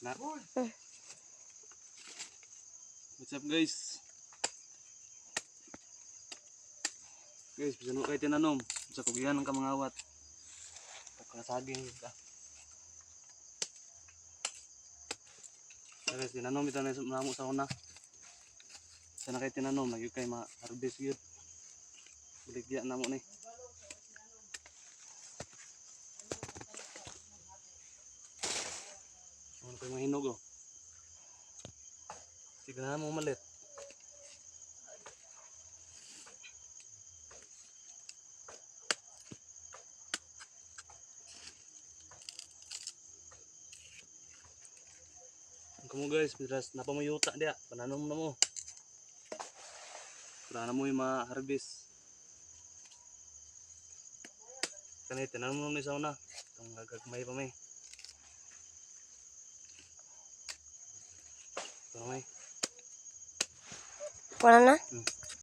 Na. What's up guys? Guys, bisa nung kayo tinanom sa kugihan ng kamangawat. Kakasaging ka. So guys, tinanom ito na namo sa una. Sana kayo tinanom, nagyo kayo ma-harvest yun. Baligya na mo ni. Ano kayo mahinog oh. Tignan mo malit. Kamu guys, miras napamayuta dia, pananom na mo. Para na mo yung ma-harvest. Kanina tinanom mo ni sa una. Itong gagagmay pa may. Ito may. Wala na?